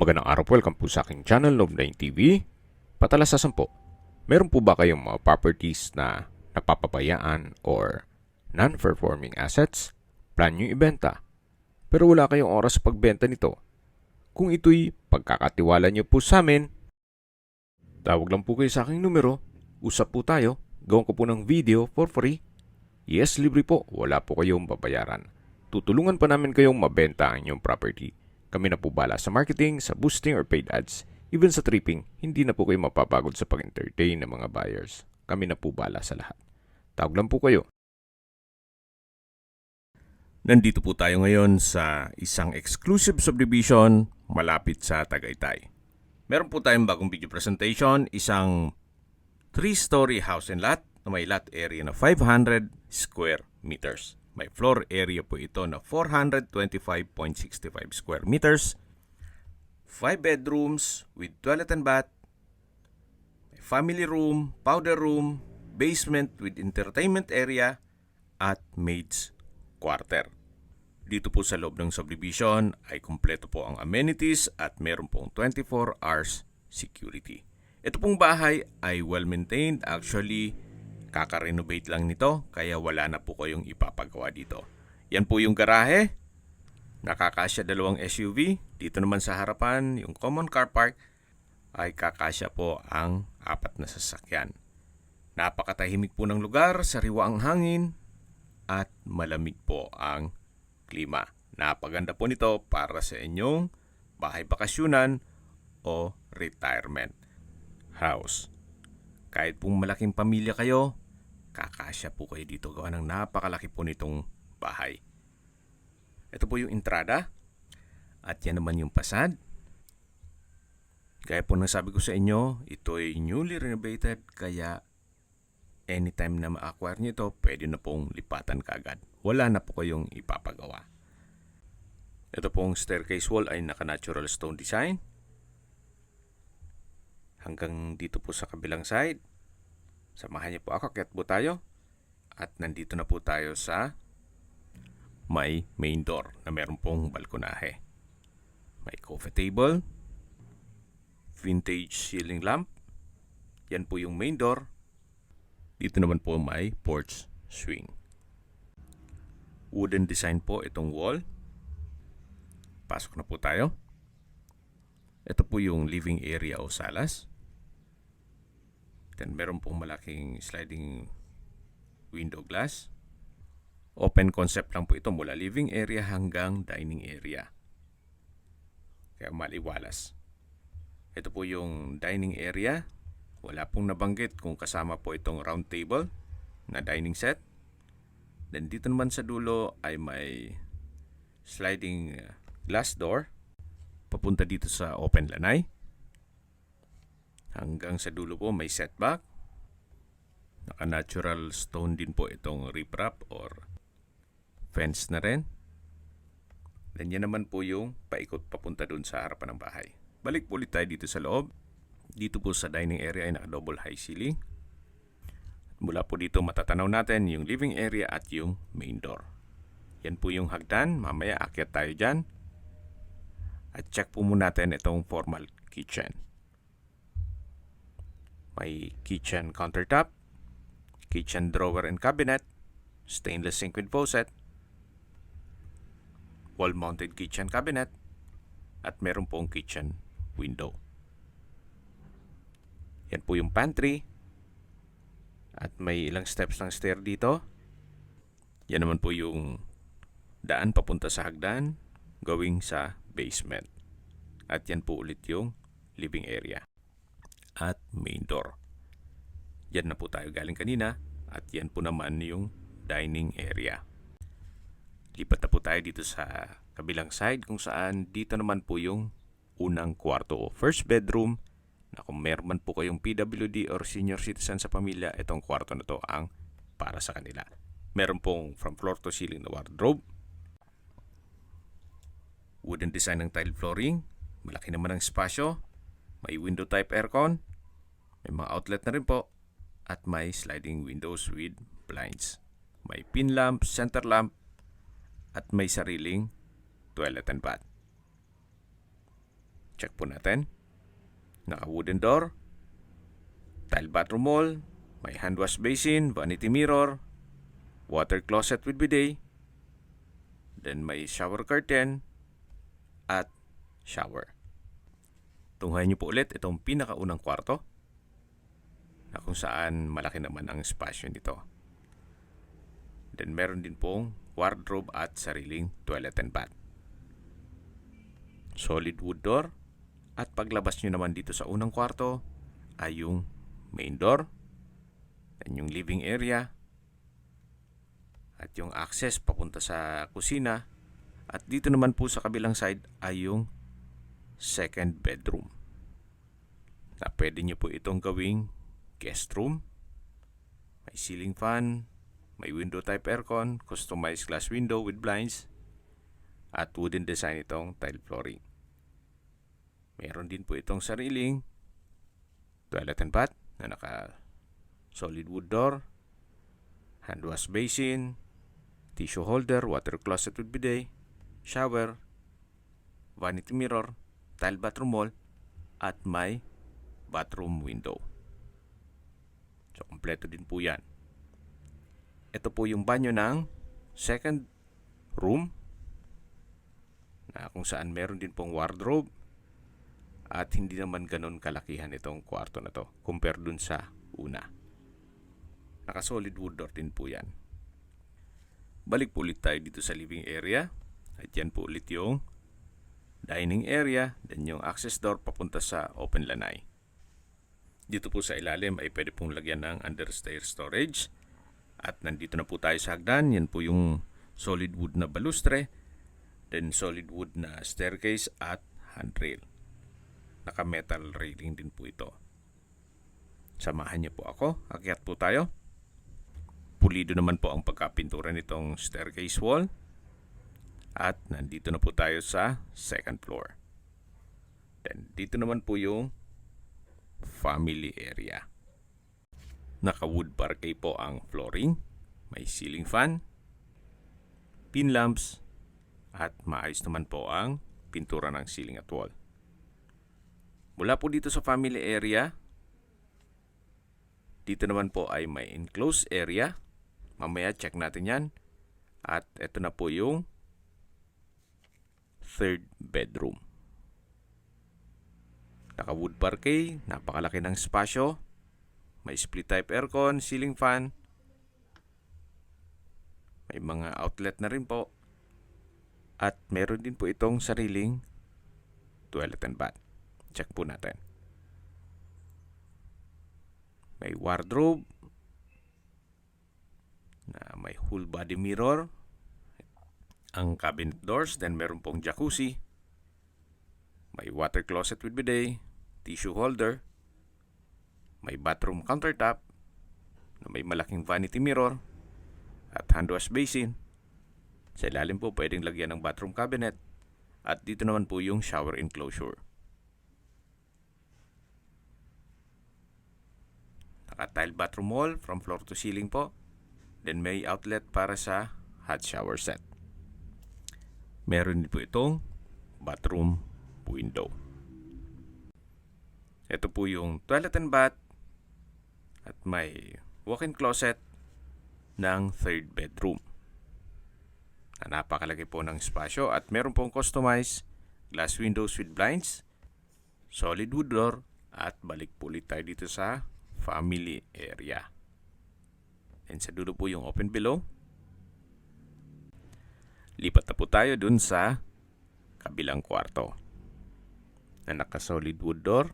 Magandang araw po, welcome po sa aking channel, Love9 TV. Patalasasan po, meron po ba kayong mga properties na napapabayaan or non-performing assets? Plan nyo ibenta, pero wala kayong oras sa pagbenta nito. Kung ito'y pagkakatiwala nyo po sa amin, tawag lang po kayo sa aking numero, usap po tayo, gawin ko po ng video for free. Yes, libre po, wala po kayong babayaran. Tutulungan pa namin kayong mabenta ang inyong property. Kami na po bala sa marketing, sa boosting or paid ads. Even sa tripping, hindi na po kayo mapapagod sa pag-entertain ng mga buyers. Kami na po bala sa lahat. Tawag lang po kayo. Nandito po tayo ngayon sa isang exclusive subdivision malapit sa Tagaytay. Meron po tayong bagong video presentation, isang 3-story house and lot na may lot area na 500 square meters. May floor area po ito na 425.65 square meters. 5 bedrooms with toilet and bath. May family room, powder room, basement with entertainment area, at maid's quarter. Dito po sa loob ng subdivision ay kumpleto po ang amenities at meron pong 24 hours security. Ito pong bahay ay well-maintained. Actually, kaka-renovate lang nito kaya wala na po kayong ipapagawa dito. Yan po yung garahe. Nakakasya 2 SUV. Dito naman sa harapan, yung common car park, ay kakasya po ang 4 na sasakyan. Napakatahimik po ng lugar, sariwa ang hangin, at malamig po ang klima. Napaganda po nito para sa inyong bahay bakasyunan o retirement house. Kahit pong malaking pamilya kayo, kakasya po kayo dito. Gawa ng napakalaki po nitong bahay. Ito po yung entrada. At yan naman yung fasad. Kaya po nasabi ko sa inyo, ito ay newly renovated. Kaya anytime na ma-acquire nyo ito, pwede na pong lipatan kaagad. Wala na po kayong ipapagawa. Ito pong staircase wall ay naka-natural stone design. Hanggang dito po sa kabilang side. Samahan niyo po ako, akyat po tayo. At nandito na po tayo sa may main door na meron pong balkonahe. May coffee table, vintage ceiling lamp. Yan po yung main door. Dito naman po may porch swing. Wooden design po itong wall. Pasok na po tayo. Ito po yung living area o salas. Then meron pong malaking sliding window glass. Open concept lang po ito mula living area hanggang dining area. Kaya maliwalas. Ito po yung dining area. Wala pong nabanggit kung kasama po itong round table na dining set. Then dito naman sa dulo ay may sliding glass door papunta dito sa open lanay. Hanggang sa dulo po may setback. Naka-natural stone din po itong riprap or fence na rin. Then yan naman po yung paikot papunta dun sa harapan ng bahay. Balik po ulit tayo dito sa loob. Dito po sa dining area ay naka-double high ceiling. Mula po dito matatanaw natin yung living area at yung main door. Yan po yung hagdan. Mamaya akyat tayo dyan. At check po muna natin itong formal kitchen. May kitchen countertop, kitchen drawer and cabinet, stainless sink with faucet, wall-mounted kitchen cabinet, at meron pong kitchen window. Yan po yung pantry. At may ilang steps ng stair dito. Yan naman po yung daan papunta sa hagdan, going sa basement. At yan po ulit yung living area at main door. Yan na po tayo galing kanina. At yan po naman yung dining area. Lipat na po tayo dito sa kabilang side kung saan dito naman po yung unang kwarto o first bedroom na kung meron man po kayong PWD or senior citizen sa pamilya, itong kwarto na to ang para sa kanila. Meron pong from floor to ceiling na wardrobe. Wooden design ng tile flooring. Malaki naman ang espasyo. May window type aircon. May mga outlet na rin po. At may sliding windows with blinds. May pin lamp, center lamp, at may sariling toilet and bath. Check po natin. Naka-wooden door, tile bathroom wall, may hand wash basin, vanity mirror, water closet with bidet, then may shower curtain, at shower. Tunghayan niyo po ulit itong pinakaunang kwarto na kung saan malaki naman ang espasyo nito. Then meron din pong wardrobe at sariling toilet and bath. Solid wood door. At paglabas nyo naman dito sa unang kwarto ay yung main door, then yung living area, at yung access papunta sa kusina. At dito naman po sa kabilang side ay yung second bedroom na pwede nyo po itong gawing guest room. May ceiling fan, may window type aircon, customized glass window with blinds, at wooden design itong tile flooring. Meron din po itong sariling toilet and bath na naka solid wood door, hand wash basin, tissue holder, water closet with bidet, shower, vanity mirror, tile bathroom wall, at may bathroom window. So, kompleto din po yan. Ito po yung banyo ng second room na kung saan meron din pong wardrobe at hindi naman ganun kalakihan itong kwarto na to compare dun sa una. Naka solid wood door din po yan. Balik po ulit tayo dito sa living area. At yan po ulit yung dining area, then yung access door papunta sa open lanai. Dito po sa ilalim ay pwede pong lagyan ng understair storage. At nandito na po tayo sa hagdan. Yan po yung solid wood na balustre, then solid wood na staircase at handrail. Naka-metal railing din po ito. Samahan niyo po ako. Akyat po tayo. Pulido naman po ang pagkapintura nitong staircase wall. At nandito na po tayo sa second floor. Then dito naman po yung family area. Naka-wood parquet po ang flooring. May ceiling fan, pin lamps, at maayos naman po ang pintura ng ceiling at wall. Mula po dito sa family area, dito naman po ay may enclosed area. Mamaya check natin yan. At ito na po yung third bedroom. Naka-wood parquet, napakalaki ng espasyo. May split type aircon, ceiling fan. May mga outlet na rin po. At meron din po itong sariling toilet and bath. Check po natin. May wardrobe na may full body mirror. Ang cabinet doors, then meron pong jacuzzi. May water closet with bidet, tissue holder. May bathroom countertop na may malaking vanity mirror at hand wash basin. Sa ilalim po pwedeng lagyan ng bathroom cabinet. At dito naman po yung shower enclosure. Naka-tile bathroom wall from floor to ceiling po. Then may outlet para sa hot shower set. Meron din po itong bathroom window. Ito po yung toilet and bath at may walk-in closet ng third bedroom. Napakalaki po ng espasyo at meron pong customized glass windows with blinds, solid wood door, at balik po ulit tayo dito sa family area. And sa dulo po yung open below. Lipat na po tayo dun sa kabilang kwarto na naka-solid wood door.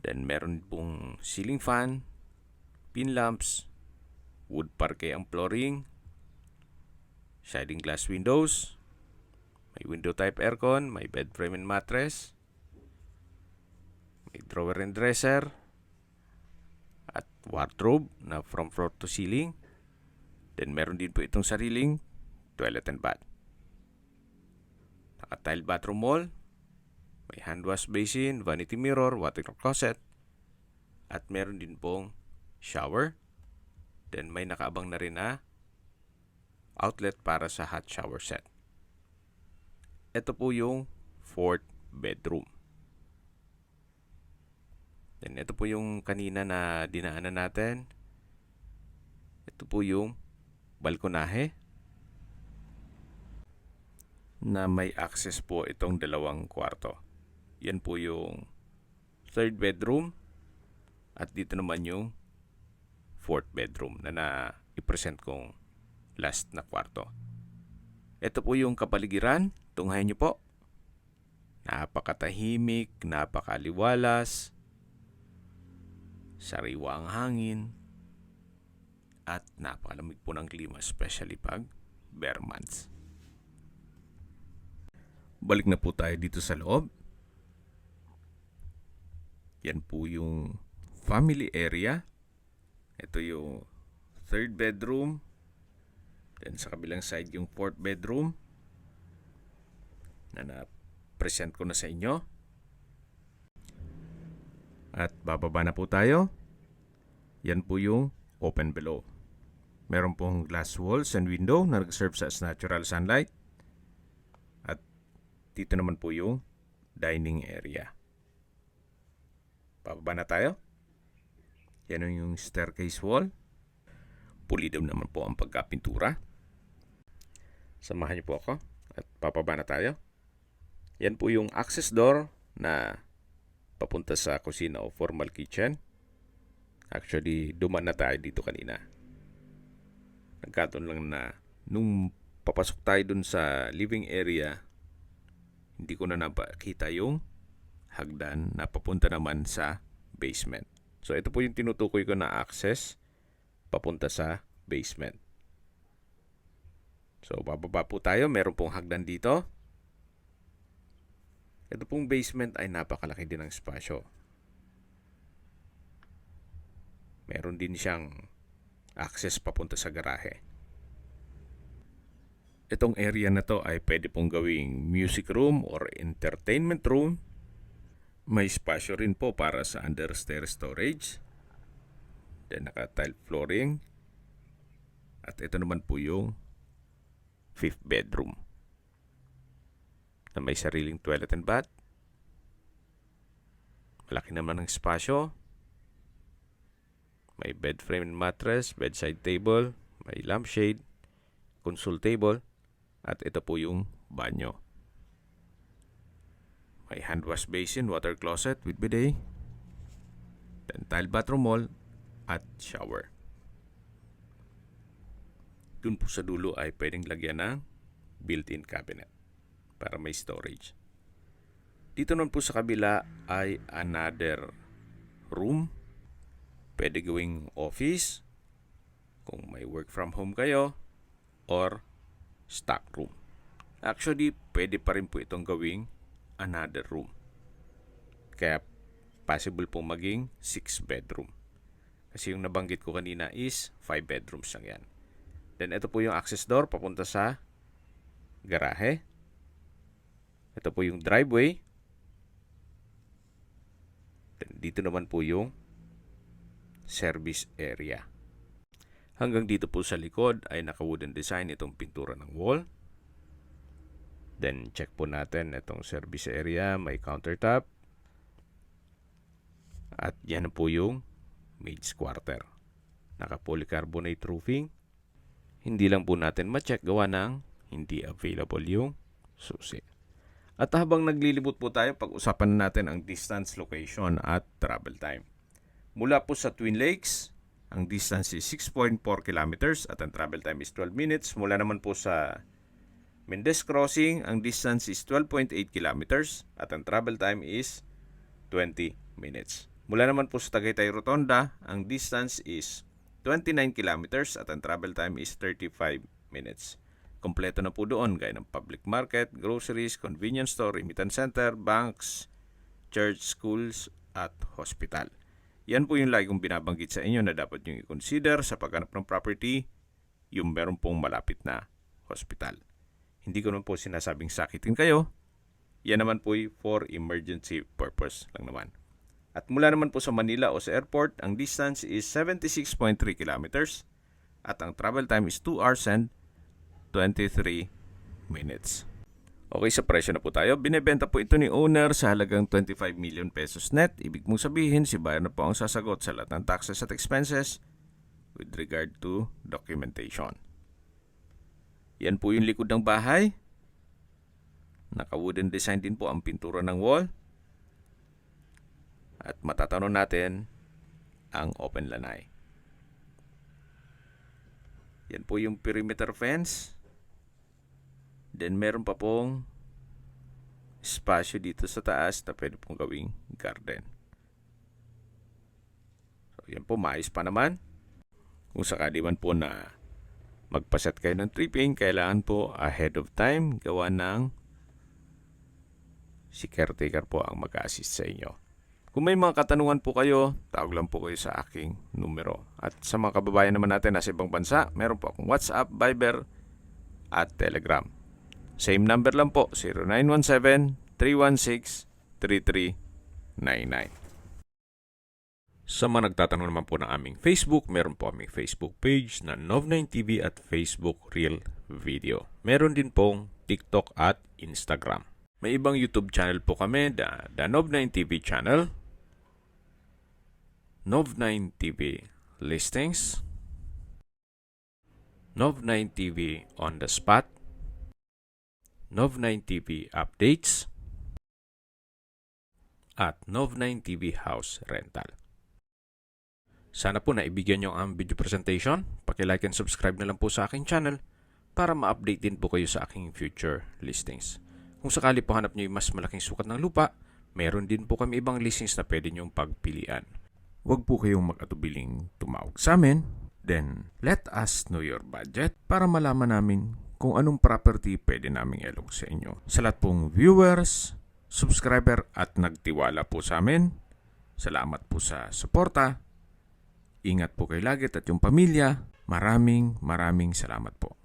Then meron pong ceiling fan, pin lamps, wood parquet ang flooring, sliding glass windows, may window type aircon, may bed frame and mattress, may drawer and dresser, at wardrobe na from floor to ceiling. Then meron din po itong sariling toilet and bath. Naka-tile bathroom wall, may hand wash basin, vanity mirror, water closet, at meron din pong shower. Then may nakaabang na rin na outlet para sa hot shower set. Ito po yung fourth bedroom. Then ito po yung kanina na dinaanan natin. Ito po yung balkonahe na may access po itong dalawang kwarto. Yan po yung third bedroom at dito naman yung fourth bedroom na i-present kong last na kwarto. Ito po yung kapaligiran. Tunghayan nyo po. Napakatahimik, napakaliwalas, sariwa ang hangin, at napakalamig po ng klima, especially pag bare months. Balik na po tayo dito sa loob. Yan po yung family area. Ito yung third bedroom. Then sa kabilang side yung fourth bedroom na na-present ko na sa inyo. At bababa na po tayo. Yan po yung open below. Meron pong glass walls and window na nag-serve sa natural sunlight. At dito naman po yung dining area. Bababa na tayo. Yan yung staircase wall. Pulido naman po ang pagkapintura. Samahan niyo po ako at papaba na tayo. Yan po yung access door na papunta sa kusina o formal kitchen. Actually, duman na tayo dito kanina. Nagkataon lang na nung papasok tayo dun sa living area, hindi ko na napakita yung hagdan na papunta naman sa basement. So ito po yung tinutukoy ko na access papunta sa basement. So bababa po tayo, meron pong hagdan dito. Ito pong basement ay napakalaki din ng espasyo. Meron din siyang access papunta sa garahe. Itong area na to ay pwede pong gawing music room or entertainment room. May espasyo rin po para sa understair storage. Then naka-tile flooring. At ito naman po yung fifth bedroom na may sariling toilet and bath. Malaki naman ang espasyo. May bed frame and mattress, bedside table, may lampshade, console table, at ito po yung banyo. May hand wash basin, water closet with bidet, then tile bathroom wall, at shower. Dun po sa dulo ay pwedeng lagyan ng built-in cabinet para may storage. Dito naman po sa kabila ay another room. Pwede gawing office kung may work from home kayo or stock room. Actually, pwede pa rin po itong gawing another room. Kaya possible pong maging 6 bedroom. Kasi yung nabanggit ko kanina is 5 bedrooms lang yan. Then ito po yung access door papunta sa garahe. Ito po yung driveway. Then dito naman po yung service area. Hanggang dito po sa likod ay naka-wooden design itong pintura ng wall. Then check po natin itong service area, may countertop. At yan po yung maid's quarter. Naka-polycarbonate roofing. Hindi lang po natin ma-check gawa ng hindi available yung susi. At habang naglilibot po tayo, pag-usapan natin ang distance, location at travel time. Mula po sa Twin Lakes, ang distance is 6.4 kilometers at ang travel time is 12 minutes. Mula naman po sa Mendez Crossing, ang distance is 12.8 kilometers at ang travel time is 20 minutes. Mula naman po sa Tagaytay Rotonda, ang distance is 29 kilometers at ang travel time is 35 minutes. Kompleto na po doon gaya ng public market, groceries, convenience store, remittance center, banks, church, schools at hospital. Yan po yung lagi kong binabanggit sa inyo na dapat nyo i-consider sa paghanap ng property, yung meron pong malapit na hospital. Hindi ko naman po sinasabing sakitin kayo. Yan naman po for emergency purpose lang naman. At mula naman po sa Manila o sa airport, ang distance is 76.3 kilometers at ang travel time is 2 hours and 23 minutes. Okay, sa presyo na po tayo. Binebenta po ito ni owner sa halagang 25 million pesos net. Ibig mong sabihin, si buyer na po ang sasagot sa lahat ng taxes at expenses with regard to documentation. Yan po yung likod ng bahay. Naka-wooden design din po ang pintura ng wall. At matatanong natin ang open lanay. Yan po yung perimeter fence. Then meron pa pong espasyo dito sa taas na pwede pong gawing garden. So yan po, maayos pa naman. Kung sakali man po na magpaset kayo ng tripping, kailangan po ahead of time gawa ng si caretaker po ang mag-assist sa inyo. Kung may mga katanungan po kayo, tawag lang po kayo sa aking numero. At sa mga kababayan naman natin nasa ibang bansa, meron po akong WhatsApp, Viber at Telegram. Same number lang po, 0917-316-3399. Sa mga nagtatanong naman po ng aming Facebook, meron po aming Facebook page na Nov9TV at Facebook Real Video. Meron din pong TikTok at Instagram. May ibang YouTube channel po kami, the Nov9TV channel, Nov9TV Listings, Nov9TV On The Spot, Nov9TV Updates, at Nov9TV House Rental. Sana po naibigyan nyo ang video presentation. Paki-like and subscribe na lang po sa aking channel para ma-update din po kayo sa aking future listings. Kung sakali po hanap nyo yung mas malaking sukat ng lupa, meron din po kami ibang listings na pwede nyong pagpilian. Huwag po kayong mag-atubiling tumawag sa amin. Then, let us know your budget para malaman namin kung anong property pwede naming ilog sa inyo. Sa lahat pong viewers, subscriber at nagtiwala po sa amin, salamat po sa suporta. Ingat po kayo lagi at yung pamilya. Maraming salamat po.